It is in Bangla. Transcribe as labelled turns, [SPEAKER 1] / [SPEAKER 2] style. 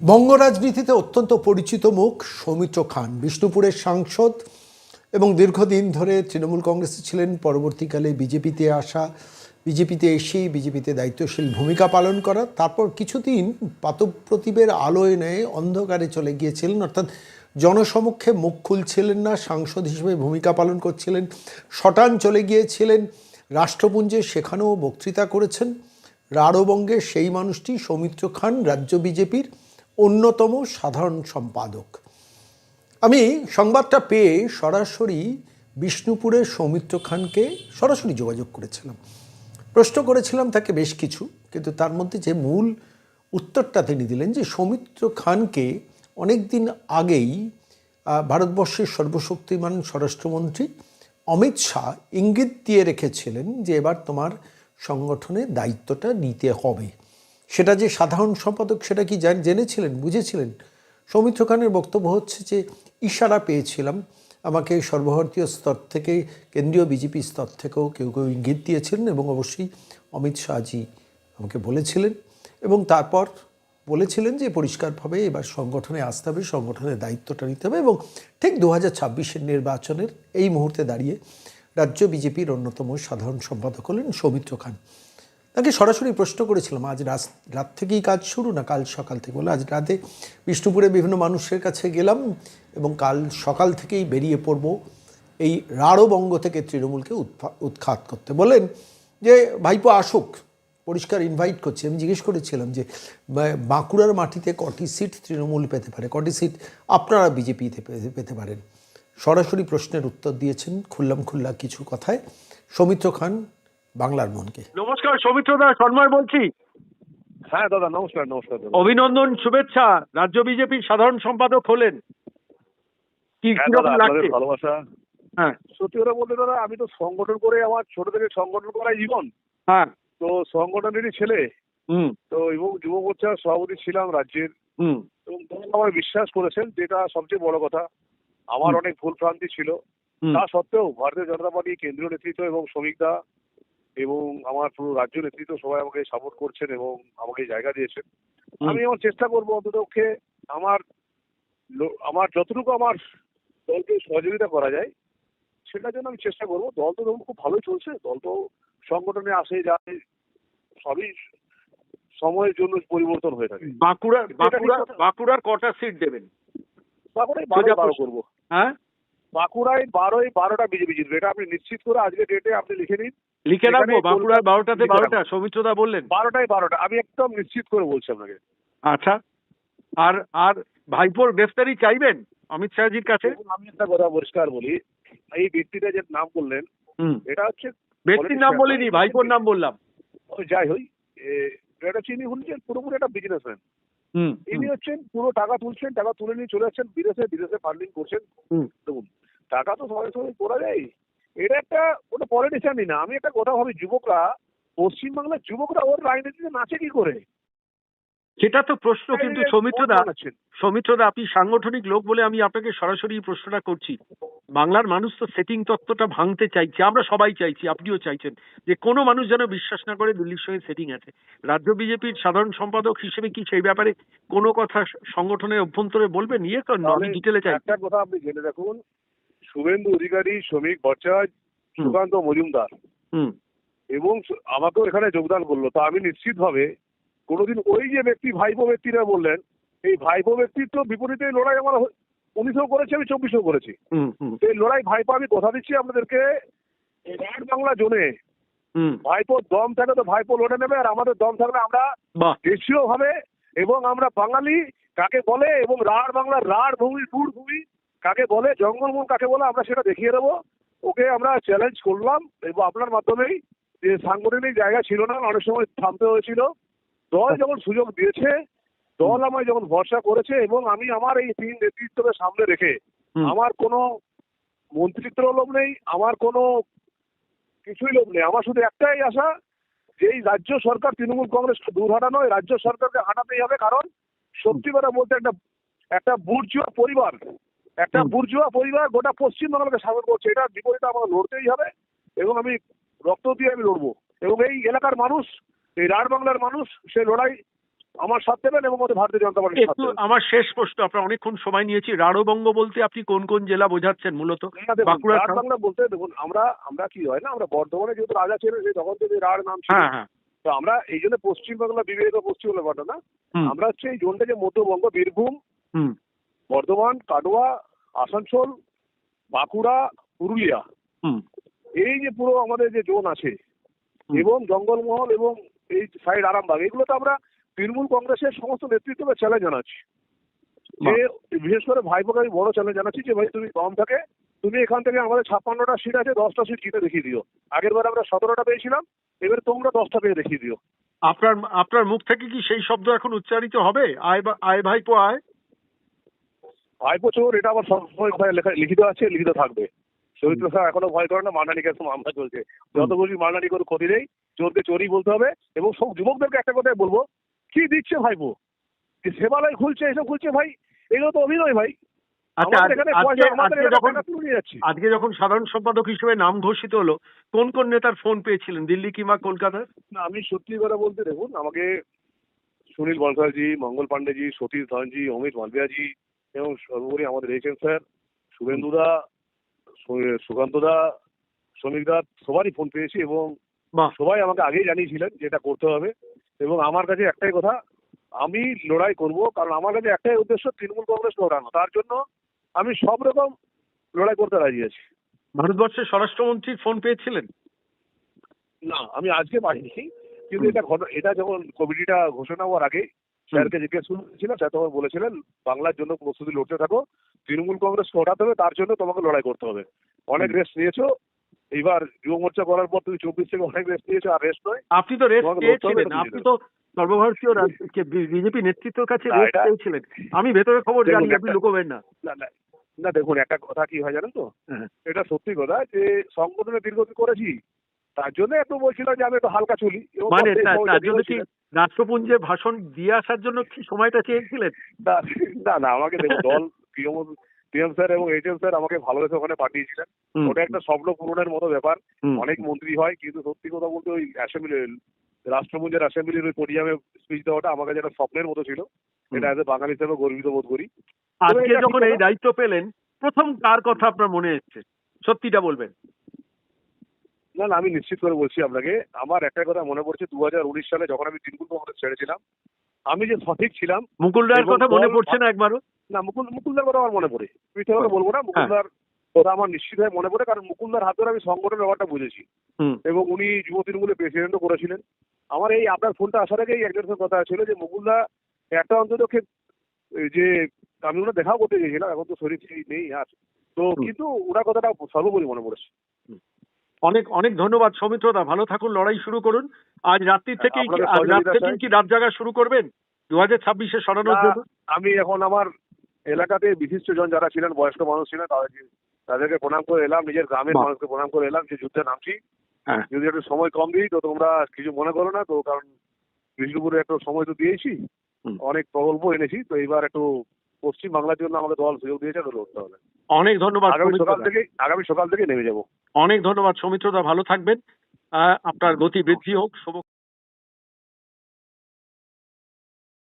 [SPEAKER 1] বঙ্গ রাজনীতিতে অত্যন্ত পরিচিত মুখ সৌমিত্র খান, বিষ্ণুপুরের সাংসদ এবং দীর্ঘদিন ধরে তৃণমূল কংগ্রেসে ছিলেন। পরবর্তীকালে বিজেপিতে আসা, বিজেপিতে এসেই বিজেপিতে দায়িত্বশীল ভূমিকা পালন করা, তারপর কিছুদিন পাতপ্রদীপের আলোয় নেয় অন্ধকারে চলে গিয়েছিলেন, অর্থাৎ জনসমক্ষে মুখ খুলছিলেন না, সাংসদ হিসেবে ভূমিকা পালন করছিলেন, শটান চলে গিয়েছিলেন রাষ্ট্রপুঞ্জে, সেখানেও বক্তৃতা করেছেন। রাঢ়বঙ্গে সেই মানুষটি সৌমিত্র খান, রাজ্য বিজেপির অন্যতম সাধারণ সম্পাদক। আমি সংবাদটা পেয়ে সরাসরি বিষ্ণুপুরের সৌমিত্র খানকে সরাসরি যোগাযোগ করেছিলাম, প্রশ্ন করেছিলাম তাকে বেশ কিছু, কিন্তু তার মধ্যে যে মূল উত্তরটা তিনি দিলেন যে সৌমিত্র খানকে অনেক দিন আগেই ভারতবর্ষের সর্বশক্তিমান স্বরাষ্ট্রমন্ত্রী অমিত শাহ ইঙ্গিত দিয়ে রেখেছিলেন যে এবার তোমার সংগঠনের দায়িত্বটা নিতে হবে। সেটা যে সাধারণ সম্পাদক সেটা কি জেনেছিলেন, বুঝেছিলেন? সৌমিত্র খানের বক্তব্য হচ্ছে যে ইশারা পেয়েছিলাম, আমাকে সর্বভারতীয় স্তর থেকে, কেন্দ্রীয় বিজেপি স্তর থেকেও কেউ কেউ ইঙ্গিত দিয়েছিলেন এবং অবশ্যই অমিত শাহজি আমাকে বলেছিলেন, এবং তারপর বলেছিলেন যে পরিষ্কারভাবে এবার সংগঠনে আসতে হবে, সংগঠনের দায়িত্বটা নিতে হবে, এবং ঠিক 2026-এর নির্বাচনের এই মুহূর্তে দাঁড়িয়ে রাজ্য বিজেপির অন্যতম সাধারণ সম্পাদক হলেন সৌমিত্র খান। তাকে সরাসরি প্রশ্ন করেছিলাম আজ রাত থেকেই কাজ শুরু না কাল সকাল থেকে, বলে আজ রাতে বিষ্ণুপুরে বিভিন্ন মানুষের কাছে গেলাম এবং কাল সকাল থেকেই বেরিয়ে পড়ব এই রাঢ়বঙ্গ থেকে তৃণমূলকে উৎখাত করতে। বলেন যে ভাইপো আসুক, পরিষ্কার ইনভাইট করছি। আমি জিজ্ঞেস করেছিলাম যে বাঁকুড়ার মাটিতে কটি সিট তৃণমূল পেতে পারে, কটি সিট আপনারা বিজেপিতে পেতে পারেন? সরাসরি প্রশ্নের উত্তর দিয়েছেন খুল্লা কিছু কথায় সৌমিত্র খান বাংলার মনকে।
[SPEAKER 2] নমস্কার সৌমিত্র দা, সন্ময় বলছি।
[SPEAKER 3] হ্যাঁ দাদা, নমস্কার। নমস্কার দাদা,
[SPEAKER 2] অভিনন্দন, শুভেচ্ছা, রাজ্য বিজেপির সাধারণ সম্পাদক হলেন। কি
[SPEAKER 3] হ্যাঁ
[SPEAKER 2] কিরকম
[SPEAKER 3] দাদা, আপনাদের
[SPEAKER 2] লাগছে?
[SPEAKER 3] ভালোবাসা।
[SPEAKER 2] হ্যাঁ
[SPEAKER 3] সত্যি কথা বলতে দাদা, আমি তো সংগঠন করে, আমার ছোট থেকে সংগঠন করাই জীবন।
[SPEAKER 2] হ্যাঁ।
[SPEAKER 3] তো সংগঠনেরই ছেলে।
[SPEAKER 2] হুম
[SPEAKER 3] তো এবং যুব মোর্চার সভাপতি ছিলাম রাজ্যের।
[SPEAKER 2] হুম
[SPEAKER 3] এবং দল আমার বিশ্বাস করেছেন, যেটা সবচেয়ে বড় কথা। আমার অনেক ভুল ভ্রান্তি ছিল, তা সত্ত্বেও ভারতীয় জনতা পার্টি কেন্দ্রীয় নেতৃত্ব এবং শ্রমিকদা এবং আমার পুরো রাজ্য নেতৃত্ব সবাই আমাকে সাপোর্ট করছেন এবং আমাকে জায়গা দিয়েছেন। আমি আমার চেষ্টা করবো অন্ততপক্ষে আমার আমার যতটুকু আমার দলকে সহযোগিতা করা যায় সেটার জন্য আমি চেষ্টা করবো। দল তো ধরুন খুব ভালোই চলছে, দল তো সংগঠনে আসে যায়, সবই সময়ের জন্য পরিবর্তন হয়ে থাকে।
[SPEAKER 2] বাঁকুড়ার কটা সিট দেবেন?
[SPEAKER 3] বাঁকুড়ায় 12 করবো।
[SPEAKER 2] হ্যাঁ,
[SPEAKER 3] বাঁকুড়ায় 12টা বিজেপি জিতবে, এটা আপনি নিশ্চিত করে আজকে ডেটে আপনি লিখে নিন।
[SPEAKER 2] লিখে রাখবো। বাঁকুড়ার 12টাতে 12টা সৌমিত্র দা বললেন।
[SPEAKER 3] 12টা আমি একদম নিশ্চিত করে বলছি আপনাকে।
[SPEAKER 2] আচ্ছা, আর আর ভাইপোর গ্রেফতারি চাইবেন অমিত শাহজির কাছে?
[SPEAKER 3] আমি একটা কথা পরিষ্কার বলি, এই ব্যক্তিটা যে নাম করলেন, এটা হচ্ছে
[SPEAKER 2] ব্যক্তির নাম বলিনি, ভাইপোর নাম বললাম।
[SPEAKER 3] যাই হই, এটা হচ্ছে ইনি হচ্ছেন পুরোপুরি একটা বিজনেসম্যান। ইনি হচ্ছেন পুরো টাকা তুলছেন, টাকা তুলে নিয়ে চলে যাচ্ছেন বিদেশে ফান্ডিং করছেন। দেখুন, টাকা তো সবাই সবাই করা যায়, এটা একটা ওটা পলিটিশিয়ানই না। আমি একটা কথা ভাবি, যুবকরা, পশ্চিমবাংলার যুবকরা ওর রাজনীতিতে নাচে কি করে?
[SPEAKER 2] সেটা তো প্রশ্ন। কিন্তু সৌমিত্র দা আপনি সাংগঠনিক লোক বলে আমি আপনাকে সরাসরি প্রশ্নটা করছি। বাংলার মানুষ তো সেটিং তত্ত্বটা ভাঙতে চাইছে, আমরা সবাই চাইছি, আপনিও চাইছেন যে কোনো মানুষ যেন বিশ্বাস না করে দিল্লির সঙ্গে সেটিং আছে। রাজ্য বিজেপির সাধারণ সম্পাদক হিসেবে কি সেই ব্যাপারে কোনো কথা সংগঠনের অভ্যন্তরে বলবেন? ইয়ে তো আমি ডিটেলে চাই।
[SPEAKER 3] একটা কথা আপনি জেনে রাখুন, শুভেন্দু অধিকারী, শ্রমিক ভট্টাচার্য, সুকান্ত মজুমদার এবং আমাকেও এখানে যোগদান করলো। তো আমি নিশ্চিতভাবে কোনোদিন ওই যে ব্যক্তি ভাইপো ব্যক্তিরা বললেন, এই ভাইপো ব্যক্তির তো বিপরীতে লড়াই আমার 19-ও করেছি, আমি 24-ও করেছি। এই লড়াই ভাইপো, আমি কথা দিচ্ছি আপনাদেরকে, রাঢ় বাংলা জোনে ভাইপোর দম থাকে তো ভাইপো লড়ে নেবে, আর আমাদের দম থাকলে আমরা দেশীয় ভাবে এবং আমরা বাঙালি কাকে বলে এবং রাঢ় বাংলার রাঢ় ভূমি, দূর ভূমি কাকে বলে, জঙ্গলমহল কাকে বলে, আমরা সেটা দেখিয়ে দেবো। ওকে আমরা চ্যালেঞ্জ করলাম এবং আপনার মাধ্যমেই, যে সাংগঠনিক জায়গা ছিল না, অনেক সময় থামতে হয়েছিল। দল যখন সুযোগ দিয়েছে, দল আমায় যখন ভরসা করেছে, এবং আমি আমার এই 3 নেতৃত্বকে সামনে রেখে, আমার কোনো মন্ত্রিত্ব লোভ নেই, আমার কোনো কিছুই লোভ নেই। আমার শুধু একটাই আশা, যে এই রাজ্য সরকার তৃণমূল কংগ্রেসকে দূর হাঁটানো, এই রাজ্য সরকারকে হাঁটাতেই হবে। কারণ সত্যি কথা বলতে একটা বুর্জুয়া পরিবার গোটা পশ্চিমবাংলাকে শাসন করছে, এটার বিপরীতে আমাকে লড়তেই হবে এবং আমি রক্ত দিয়ে আমি লড়বো। এবং এই এলাকার মানুষ, এই রাঢ় বাংলার মানুষ সেই লড়াই আমার সাথ দেবেন এবং ওদের ভারতীয় জনতা পার্টির সাথ
[SPEAKER 2] একটু
[SPEAKER 3] দেবেন।
[SPEAKER 2] আমার শেষ প্রশ্ন, আপনার অনেকক্ষণ সময় নিয়েছি, রাঢ়বঙ্গ বলতে আপনি কোন কোন জেলা বোঝাচ্ছেন মূলত?
[SPEAKER 3] না, দেখুন,
[SPEAKER 2] বাঁকুড়া,
[SPEAKER 3] রাঢ় বাংলা বলতে দেখুন আমরা কি হয় না, আমরা বর্ধমানে যেহেতু রাজা ছিলেন সেই তখন থেকে রাঢ় নাম ছিল।
[SPEAKER 2] হ্যাঁ হ্যাঁ,
[SPEAKER 3] তো আমরা এই জন্য পশ্চিমবাংলা বিবেচিত পশ্চিমবাংলা ঘটনা,
[SPEAKER 2] হুম
[SPEAKER 3] আমরা হচ্ছে এই জোনটাকে মধ্যবঙ্গ, বীরভূম,
[SPEAKER 2] হুম
[SPEAKER 3] বর্ধমান, কাটোয়া, আসানসোল, বাঁকুড়া, পুরুলিয়া,
[SPEAKER 2] হুম
[SPEAKER 3] এই যে পুরো আমাদের যে জোন আছে
[SPEAKER 2] হুম।
[SPEAKER 3] এবং জঙ্গলমহল এবং এই সাইড আরামবাগ, এগুলোতে আমরা তৃণমূল কংগ্রেসের সমস্ত নেতৃত্বকে চ্যালেঞ্জ জানাচ্ছি যে বিশেষ করে ভাইপোকে আমি বড় চ্যালেঞ্জ জানাচ্ছি যে ভাই তুমি দম থাকে তুমি এখান থেকে আমাদের 56টা সিট আছে 10টা সিট জিতে দেখিয়ে দিও। আগের বার আমরা 17টা পেয়েছিলাম, এবার তোমরা 10টা পেয়ে দেখিয়ে দিও।
[SPEAKER 2] আপনার আপনার মুখ থেকে কি সেই শব্দ এখন উচ্চারিত হবে, আয় ভাইপো আয়?
[SPEAKER 3] ভাইপো চোর, এটা আবার সবসময় কোথায় লিখিত আছে, লিখিত থাকবে। চরিত্র স্যার এখনো ভয় করে না, মানহানি কেস মামলা চলছে। যত বলছি মানহানি করে ক্ষতি নেই, চোরকে চোরই বলতে হবে। এবং সব যুবকদেরকে একটা কথাই বলবো, কি দিচ্ছে ভাইপো, যে সেবালয় খুলছে, এসব খুলছে, ভাই এগুলো তো অভিনয় ভাই।
[SPEAKER 2] আচ্ছা,
[SPEAKER 3] আমাদের এখানে পয়সা, আমাদের
[SPEAKER 2] আজকে
[SPEAKER 3] এখানে
[SPEAKER 2] যখন
[SPEAKER 3] টাকা তুলে নিয়ে যাচ্ছি।
[SPEAKER 2] আজকে যখন সাধারণ সম্পাদক হিসেবে নাম ঘোষিত হলো, কোন কোন নেতার ফোন পেয়েছিলেন, দিল্লি কিংবা কলকাতার?
[SPEAKER 3] না, আমি সত্যি কথা বলতে দেখুন, আমাকে সুনীল বলসাজি, মঙ্গল পান্ডেজি, সতীশ ধনজি, অমিত মালভিয়াজি এবং সর্বোপরি আমাদের এইচএম স্যার, শুভেন্দুদা, সুকান্তদা, শ্রমিকদা, সবারই ফোন পেয়েছি এবং
[SPEAKER 2] বাহ,
[SPEAKER 3] সবাই আমাকে আগেই জানিয়েছিলেন যে এটা করতে হবে। এবং আমার কাছে একটাই কথা, আমি লড়াই করব, কারণ আমার কাছে একটাই উদ্দেশ্য তৃণমূল কংগ্রেস লড়ানো। তার জন্য আমি সব রকম লড়াই করতে রাজি আছি।
[SPEAKER 2] ভারতবর্ষের স্বরাষ্ট্রমন্ত্রীর ফোন পেয়েছিলেন?
[SPEAKER 3] না, আমি আজকে পাইনি, কিন্তু এটা যখন কমিটিটা ঘোষণা হওয়ার আগে স্যারকে জিজ্ঞেস করেছিলাম, স্যার তখন বলেছিলেন বাংলার জন্য প্রস্তুতি লড়তে থাকো, তৃণমূল কংগ্রেস হটাতে হবে, তার জন্য তোমাকে লড়াই করতে হবে। অনেক রেস্ট নিয়েছো, এইবার যুব মোর্চা করার পর তুমি 24 থেকে অনেক রেস্ট নিয়েছো, আর রেস্ট নয়,
[SPEAKER 2] আপনি তো রেস্ট
[SPEAKER 3] তোমাকে লড়তে হবে,
[SPEAKER 2] পেয়েছিলেন,
[SPEAKER 3] এটা
[SPEAKER 2] আপনি
[SPEAKER 3] বুঝে
[SPEAKER 2] তো সর্বভারতীয় বিজেপি নেতৃত্বের কাছে
[SPEAKER 3] না,
[SPEAKER 2] রেস্ট
[SPEAKER 3] এটা-
[SPEAKER 2] পেয়েছিলেন। আমি ভেতরে খবর
[SPEAKER 3] দেখুন,
[SPEAKER 2] জানি, আপনি
[SPEAKER 3] একটা-
[SPEAKER 2] লুকোবেন না।
[SPEAKER 3] না না না, দেখুন একটা কথা কি হয় জানেন তো,
[SPEAKER 2] হ্যাঁ।
[SPEAKER 3] এটা সত্যি কথা যে সংগঠনে দীর্ঘদিন করেছি, তার জন্য একটু বলছিলাম যে আমি একটু হালকা চলি এবং
[SPEAKER 2] মানে
[SPEAKER 3] সেই সময়টা
[SPEAKER 2] তার জন্য কি
[SPEAKER 3] দিয়েছিলেন।
[SPEAKER 2] রাষ্ট্রপুঞ্জে ভাষণ দিয়ে আসার জন্য কি সময়টা চেয়েছিলেন?
[SPEAKER 3] না না না, আমাকে দেখুন দল পিএম স্যার এবং এইচএম স্যার আমাকে ভালোবেসে ওখানে পাঠিয়েছিলেন।
[SPEAKER 2] হুম,
[SPEAKER 3] ওটা একটা স্বপ্ন পূরণের মতো ব্যাপার।
[SPEAKER 2] হুম,
[SPEAKER 3] অনেক মন্ত্রী হয়, কিন্তু সত্যি কথা বলতে ওই অ্যাসেম্বলি, রাষ্ট্রপুঞ্জের অ্যাসেম্বলির ওই পোডিয়ামে স্পিচ দেওয়াটা আমার কাছে একটা স্বপ্নের মতো ছিল। এটা অ্যাজ এ বাঙালি হিসেবে গর্বিত বোধ করি। তবে
[SPEAKER 2] আজকে
[SPEAKER 3] এটা
[SPEAKER 2] যখন
[SPEAKER 3] ঠিক
[SPEAKER 2] এই
[SPEAKER 3] কথা।
[SPEAKER 2] দায়িত্ব পেলেন, প্রথম কার কথা আপনার মনে এসছে? সত্যিটা বলবেন।
[SPEAKER 3] না না, আমি নিশ্চিত করে বলছি আপনাকে, আমার একটা কথা মনে পড়ছে 2019 সালে যখন আমি তৃণমূল কংগ্রেস ছেড়েছিলাম, আমি যে সঠিক ছিলাম।
[SPEAKER 2] মুকুল রায়ের
[SPEAKER 3] এবং
[SPEAKER 2] কথা মনে
[SPEAKER 3] দল-
[SPEAKER 2] পড়ছে না একবারও?
[SPEAKER 3] না, মুকুলদার কথা আমার মনে পড়ে, মিথ্যে কথা বলবো না,
[SPEAKER 2] হ্যাঁ।
[SPEAKER 3] মুকুলদার কথা আমার নিশ্চিত হয়ে মনে পড়ে, কারণ মুকুলদার হাত ধরে আমি সংগঠনের ব্যাপারটা বুঝেছি
[SPEAKER 2] হুম,
[SPEAKER 3] এবং উনি যুব তৃণমূলের প্রেসিডেন্টও করেছিলেন। আমার এই আপনার ফোনটা আসার আগেই একজনের সাথে কথা ছিল যে মুকুলদা একটা অন্তত যে আমি ওনার দেখাও করতে গিয়েছিলাম, এখন তো শরীর সেই নেই আর, তো কিন্তু ওনার কথাটা সর্বোপরি মনে পড়েছে।
[SPEAKER 2] অনেক অনেক ধন্যবাদ সৌমিত্রদা, ভালো থাকুন, লড়াই শুরু করুন। আজ রাত্রির থেকেই কি
[SPEAKER 3] আপনাদের
[SPEAKER 2] আজ রাত
[SPEAKER 3] সহযোগিতা
[SPEAKER 2] থেকেই
[SPEAKER 3] চাই।
[SPEAKER 2] কি রাত জাগা শুরু করবেন 2026-এ সরানোর
[SPEAKER 3] না,
[SPEAKER 2] জন্য?
[SPEAKER 3] আমি এখন আমার এলাকাতে বিশিষ্ট জন যারা ছিলেন, বয়স্ক মানুষ ছিলেন, তাদেরকে প্রণাম করে এলাম, নিজের গ্রামের
[SPEAKER 2] বাহ।
[SPEAKER 3] মানুষকে প্রণাম করে এলাম যে যুদ্ধে নামছি।
[SPEAKER 2] হ্যাঁ,
[SPEAKER 3] যদি একটু সময় কম দিই তো তোমরা কিছু মনে করো না তো, কারণ বিষ্ণুপুরে একটু সময় তো দিয়েছি,
[SPEAKER 2] হুম।
[SPEAKER 3] অনেক প্রকল্প এনেছি, তো এইবার একটু পশ্চিম বাংলার জন্য আমাকে দল সুযোগ দিয়েছে, তো লড়তে হবে।
[SPEAKER 2] অনেক ধন্যবাদ সৌমিত্রদা।
[SPEAKER 3] আগামী সকাল থেকে নেমে যাবো।
[SPEAKER 2] অনেক ধন্যবাদ সৌমিত্রদা, ভালো থাকবেন। আপনার গতি বৃদ্ধি হোক। শুভ